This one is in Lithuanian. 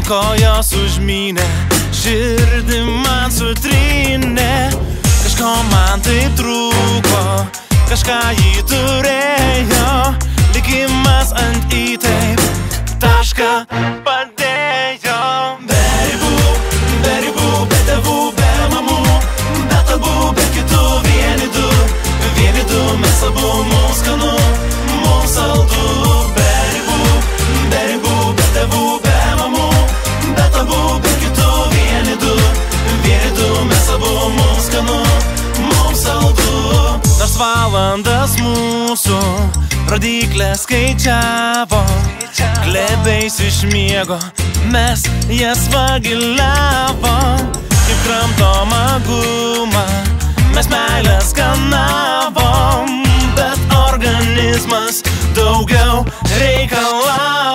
ant kojos užmynė, širdį man sutrynė. Kažko man taip trūko, kažką jį turėjo, likimas ant į taip tašką padėjo. Be ribų, be tėvų, be mamų, be tabų, be kitų, vieni du, mes abu, mums skanu, mums saldu. Be ribų, be tėvų, be mamų, be tabų, be kitų, vieni du, mes abu, mums skanu, mums saldu. Nors valandas mūsų rodyklės skaičiavo, glebiais iš miego mes jas vagiliavom. Kaip kramtoma guma mes meilę skanavom, bet organizmas daugiau reikalavo.